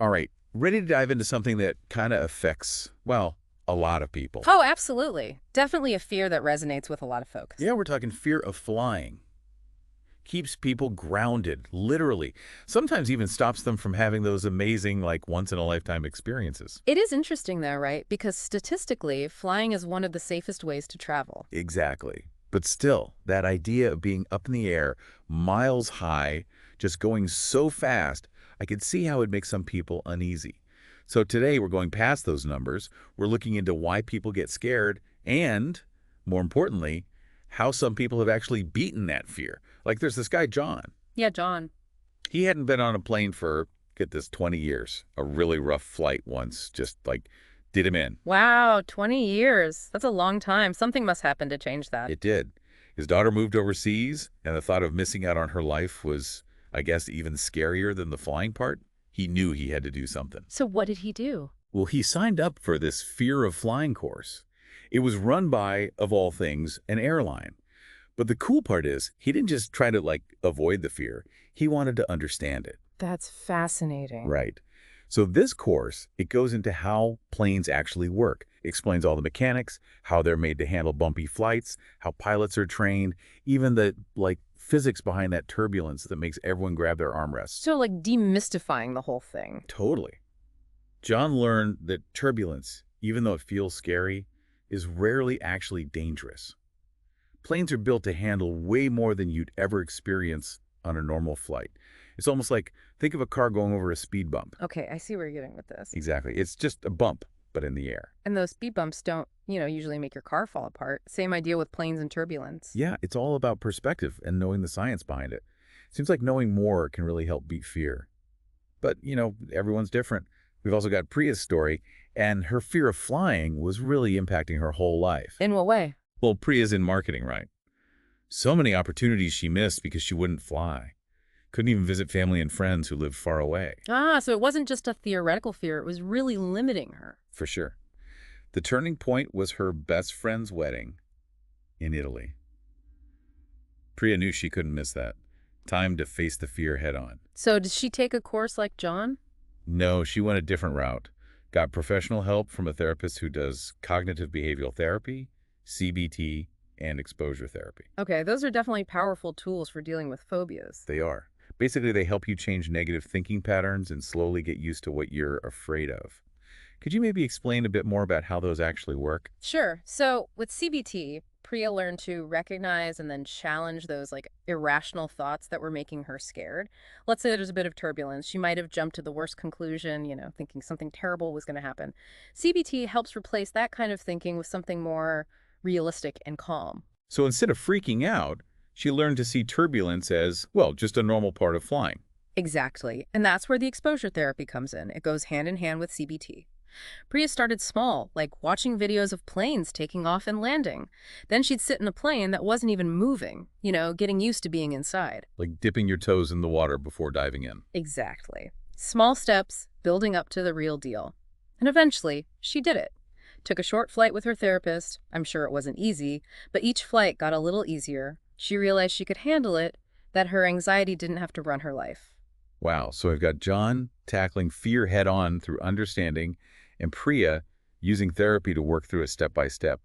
All right, ready to dive into something that kind of affects, well, a lot of people. Oh, absolutely. Definitely a fear that resonates with a lot of folks. Yeah, we're talking fear of flying. Keeps people grounded, literally. Sometimes even stops them from having those amazing, like, once-in-a-lifetime experiences. It is interesting, though, right? Because statistically, flying is one of the safest ways to travel. Exactly. But still, that idea of being up in the air, miles high, just going so fast, I could see how it makes some people uneasy. So today we're going past those numbers. We're looking into why people get scared and, more importantly, how some people have actually beaten that fear. Like there's this guy, John. Yeah, John. He hadn't been on a plane for, get this, 20 years. A really rough flight once just like did him in. Wow, 20 years. That's a long time. Something must happen to change that. It did. His daughter moved overseas, and the thought of missing out on her life was, I guess, even scarier than the flying part. He knew he had to do something. So what did he do? Well, he signed up for this fear of flying course. It was run by, of all things, an airline. But the cool part is, he didn't just try to, like, avoid the fear. He wanted to understand it. That's fascinating. Right. So this course, it goes into how planes actually work. It explains all the mechanics, how they're made to handle bumpy flights, how pilots are trained, even the, like, physics behind that turbulence that makes everyone grab their armrests. So, like, demystifying the whole thing. Totally. John learned that turbulence, even though it feels scary, is rarely actually dangerous. Planes are built to handle way more than you'd ever experience on a normal flight. It's almost like, think of a car going over a speed bump. Okay, I see where you're getting with this. Exactly. It's just a bump, but in the air. And those speed bumps don't, usually make your car fall apart. Same idea with planes and turbulence. Yeah, it's all about perspective and knowing the science behind it. Seems like knowing more can really help beat fear. But, everyone's different. We've also got Priya's story, and her fear of flying was really impacting her whole life. In what way? Well, Priya's in marketing, right? So many opportunities she missed because she wouldn't fly. Couldn't even visit family and friends who lived far away. Ah, so it wasn't just a theoretical fear. It was really limiting her. For sure. The turning point was her best friend's wedding in Italy. Priya knew she couldn't miss that. Time to face the fear head on. So did she take a course like John? No, she went a different route. Got professional help from a therapist who does cognitive behavioral therapy, CBT, and exposure therapy. Okay, those are definitely powerful tools for dealing with phobias. They are. Basically, they help you change negative thinking patterns and slowly get used to what you're afraid of. Could you maybe explain a bit more about how those actually work? Sure. So with CBT, Priya learned to recognize and then challenge those like irrational thoughts that were making her scared. Let's say there's a bit of turbulence. She might have jumped to the worst conclusion, thinking something terrible was going to happen. CBT helps replace that kind of thinking with something more realistic and calm. So instead of freaking out, she learned to see turbulence as, well, just a normal part of flying. Exactly. And that's where the exposure therapy comes in. It goes hand in hand with CBT. Priya started small, like watching videos of planes taking off and landing. Then she'd sit in a plane that wasn't even moving, getting used to being inside. Like dipping your toes in the water before diving in. Exactly. Small steps, building up to the real deal. And eventually, she did it. Took a short flight with her therapist. I'm sure it wasn't easy, but each flight got a little easier. She realized she could handle it, that her anxiety didn't have to run her life. Wow, so we've got John tackling fear head on through understanding, and Priya using therapy to work through it step by step.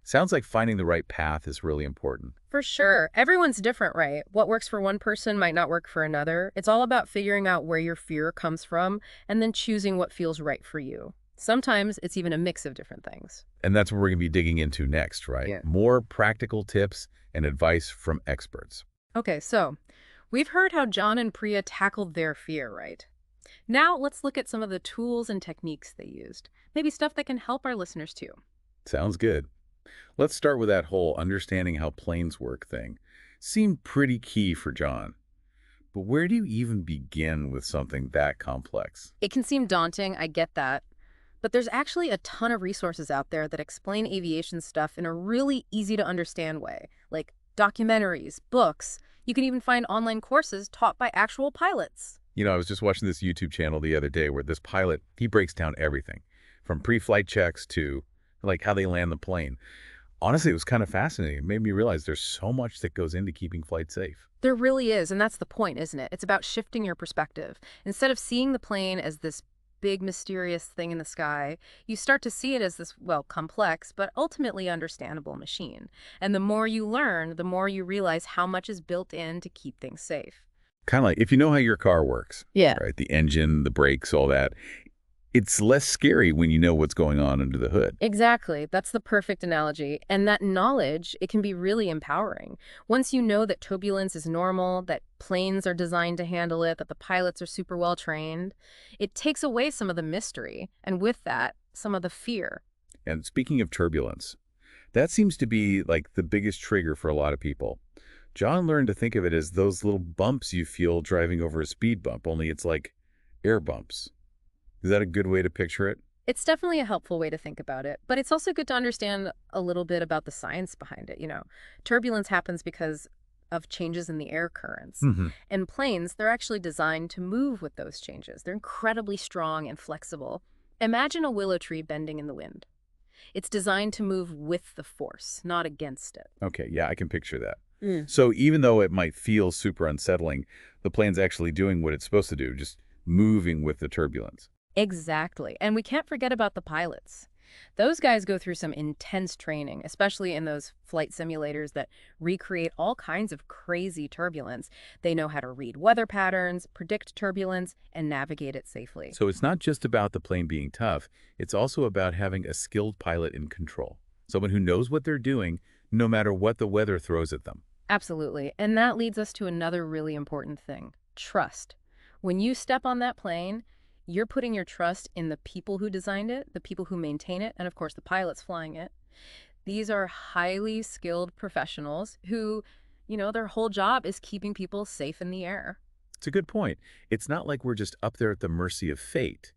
Sounds like finding the right path is really important. For sure. Everyone's different, right? What works for one person might not work for another. It's all about figuring out where your fear comes from and then choosing what feels right for you. Sometimes it's even a mix of different things. And that's what we're going to be digging into next, right? Yeah. More practical tips and advice from experts. Okay, so we've heard how John and Priya tackled their fear, right? Now let's look at some of the tools and techniques they used. Maybe stuff that can help our listeners too. Sounds good. Let's start with that whole understanding how planes work thing. Seemed pretty key for John. But where do you even begin with something that complex? It can seem daunting, I get that. But there's actually a ton of resources out there that explain aviation stuff in a really easy to understand way, like documentaries, books. You can even find online courses taught by actual pilots. I was just watching this YouTube channel the other day where this pilot, he breaks down everything from pre-flight checks to like how they land the plane. Honestly, it was kind of fascinating. It made me realize there's so much that goes into keeping flights safe. There really is, and that's the point, isn't it? It's about shifting your perspective. Instead of seeing the plane as this big mysterious thing in the sky, you start to see it as this, well, complex, but ultimately understandable machine. And the more you learn, the more you realize how much is built in to keep things safe. Kind of like if you know how your car works, Yeah. right? The engine, the brakes, all that. It's less scary when you know what's going on under the hood. Exactly. That's the perfect analogy. And that knowledge, it can be really empowering. Once you know that turbulence is normal, that planes are designed to handle it, that the pilots are super well trained, it takes away some of the mystery. And with that, some of the fear. And speaking of turbulence, that seems to be like the biggest trigger for a lot of people. John learned to think of it as those little bumps you feel driving over a speed bump, only it's like air bumps. Is that a good way to picture it? It's definitely a helpful way to think about it, but it's also good to understand a little bit about the science behind it. Turbulence happens because of changes in the air currents. Hmm. And planes, they're actually designed to move with those changes. They're incredibly strong and flexible. Imagine a willow tree bending in the wind. It's designed to move with the force, not against it. Okay, yeah, I can picture that. Mm. So even though it might feel super unsettling, the plane's actually doing what it's supposed to do, just moving with the turbulence. Exactly. And we can't forget about the pilots. Those guys go through some intense training, especially in those flight simulators that recreate all kinds of crazy turbulence. They know how to read weather patterns, predict turbulence, and navigate it safely. So it's not just about the plane being tough, it's also about having a skilled pilot in control, someone who knows what they're doing no matter what the weather throws at them. Absolutely. And that leads us to another really important thing, trust. When you step on that plane, you're putting your trust in the people who designed it, the people who maintain it, and of course the pilots flying it. These are highly skilled professionals who, their whole job is keeping people safe in the air. It's a good point. It's not like we're just up there at the mercy of fate.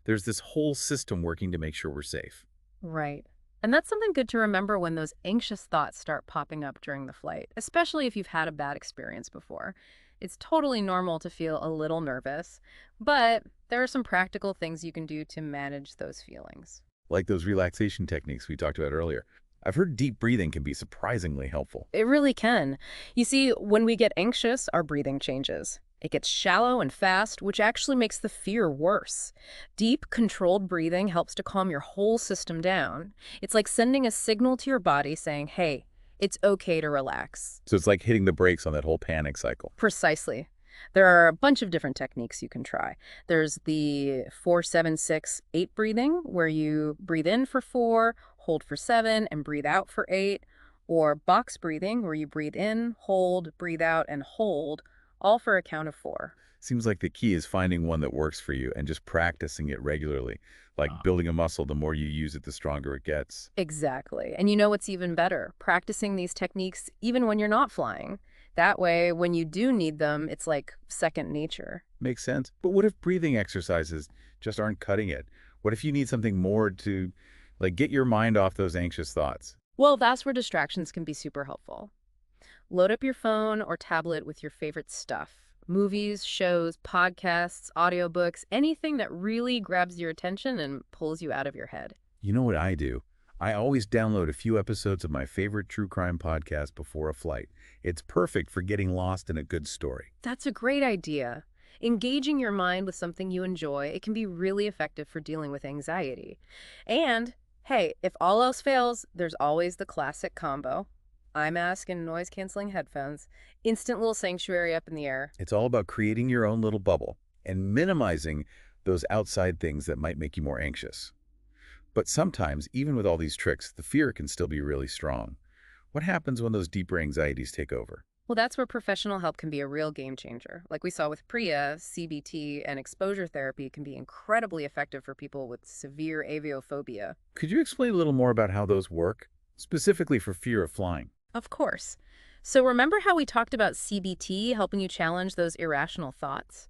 There's this whole system working to make sure we're safe. Right. And that's something good to remember when those anxious thoughts start popping up during the flight, especially if you've had a bad experience before. It's totally normal to feel a little nervous, but there are some practical things you can do to manage those feelings. Like those relaxation techniques we talked about earlier. I've heard deep breathing can be surprisingly helpful. It really can. You see, when we get anxious, our breathing changes. It gets shallow and fast, which actually makes the fear worse. Deep, controlled breathing helps to calm your whole system down. It's like sending a signal to your body saying, hey, it's okay to relax. So it's like hitting the brakes on that whole panic cycle. Precisely. There are a bunch of different techniques you can try. There's the 4-7-6-8 breathing, where you breathe in for 4, hold for 7, and breathe out for 8. Or box breathing, where you breathe in, hold, breathe out, and hold, all for a count of 4. Seems like the key is finding one that works for you and just practicing it regularly. Like building a muscle, the more you use it, the stronger it gets. Exactly. And you know what's even better? Practicing these techniques even when you're not flying. That way, when you do need them, it's like second nature. Makes sense. But what if breathing exercises just aren't cutting it? What if you need something more to, like, get your mind off those anxious thoughts? Well, that's where distractions can be super helpful. Load up your phone or tablet with your favorite stuff. Movies, shows, podcasts, audiobooks, anything that really grabs your attention and pulls you out of your head. You know what I do? I always download a few episodes of my favorite true crime podcast before a flight. It's perfect for getting lost in a good story. That's a great idea. Engaging your mind with something you enjoy, it can be really effective for dealing with anxiety. And, hey, if all else fails, there's always the classic combo. Eye mask and noise-canceling headphones. Instant little sanctuary up in the air. It's all about creating your own little bubble and minimizing those outside things that might make you more anxious. But sometimes, even with all these tricks, the fear can still be really strong. What happens when those deeper anxieties take over? Well, that's where professional help can be a real game changer. Like we saw with Priya, CBT and exposure therapy can be incredibly effective for people with severe aviophobia. Could you explain a little more about how those work, specifically for fear of flying? Of course. So remember how we talked about CBT helping you challenge those irrational thoughts?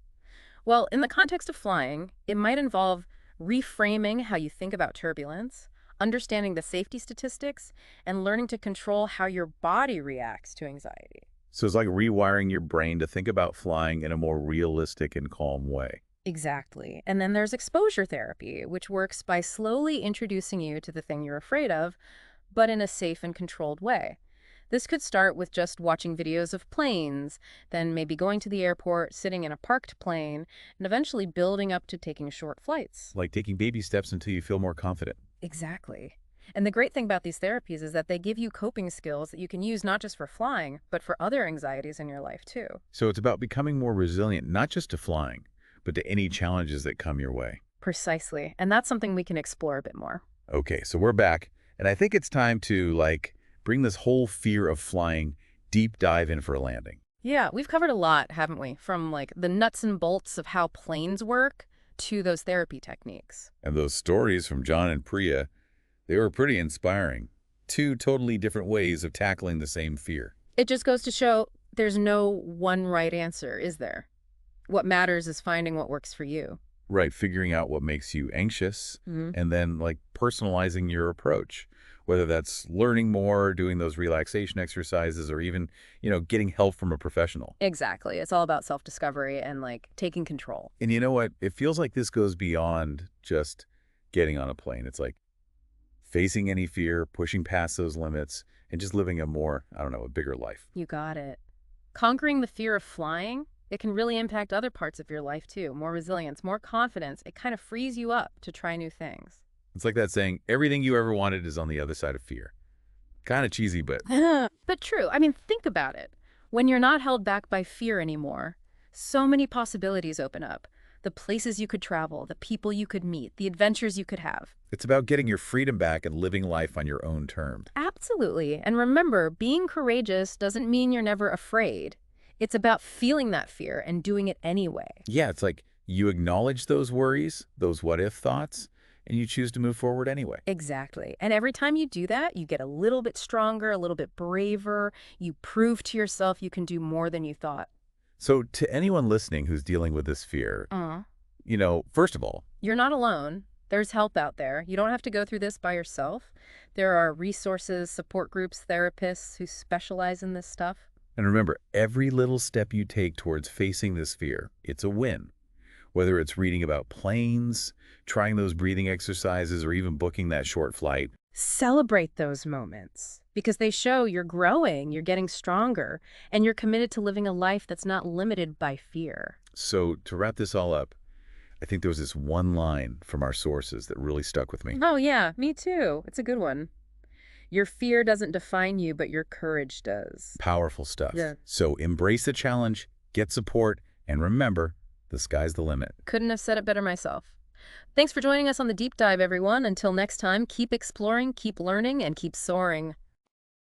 Well, in the context of flying, it might involve reframing how you think about turbulence, understanding the safety statistics, and learning to control how your body reacts to anxiety. So it's like rewiring your brain to think about flying in a more realistic and calm way. Exactly. And then there's exposure therapy, which works by slowly introducing you to the thing you're afraid of, but in a safe and controlled way. This could start with just watching videos of planes, then maybe going to the airport, sitting in a parked plane, and eventually building up to taking short flights. Like taking baby steps until you feel more confident. Exactly. And the great thing about these therapies is that they give you coping skills that you can use not just for flying, but for other anxieties in your life too. So it's about becoming more resilient, not just to flying, but to any challenges that come your way. Precisely. And that's something we can explore a bit more. Okay, so we're back, and I think it's time to, bring this whole fear of flying deep dive in for a landing. Yeah, we've covered a lot, haven't we? From like the nuts and bolts of how planes work to those therapy techniques. And those stories from John and Priya, they were pretty inspiring. Two totally different ways of tackling the same fear. It just goes to show there's no one right answer, is there? What matters is finding what works for you. Right, figuring out what makes you anxious, Hmm. and then, personalizing your approach, whether that's learning more, doing those relaxation exercises, or even, getting help from a professional. Exactly. It's all about self-discovery and like taking control. And you know what? It feels like this goes beyond just getting on a plane. It's like facing any fear, pushing past those limits, and just living a more, I don't know, a bigger life. You got it. Conquering the fear of flying, it can really impact other parts of your life too. More resilience, more confidence. It kind of frees you up to try new things. It's like that saying, everything you ever wanted is on the other side of fear. Kind of cheesy, but But true. I mean, think about it. When you're not held back by fear anymore, so many possibilities open up. The places you could travel, the people you could meet, the adventures you could have. it's about getting your freedom back and living life on your own terms. Absolutely. And remember, being courageous doesn't mean you're never afraid. It's about feeling that fear and doing it anyway. Yeah, it's like you acknowledge those worries, those what-if thoughts, and you choose to move forward anyway. Exactly. And every time you do that, you get a little bit stronger, a little bit braver. You prove to yourself you can do more than you thought. So to anyone listening who's dealing with this fear, first of all, You're not alone. There's help out there. You don't have to go through this by yourself. There are resources, support groups, therapists who specialize in this stuff. and remember, every little step you take towards facing this fear, it's a win. Whether it's reading about planes, trying those breathing exercises, or even booking that short flight. Celebrate those moments because they show you're growing, you're getting stronger, and you're committed to living a life that's not limited by fear. So to wrap this all up, I think there was this one line from our sources that really stuck with me. Oh, yeah, me too. It's a good one. Your fear doesn't define you, but your courage does. Powerful stuff. Yeah. So embrace the challenge, get support, and remember, the sky's the limit. Couldn't have said it better myself. Thanks for joining us on the deep dive, everyone. Until next time, keep exploring, keep learning, and keep soaring.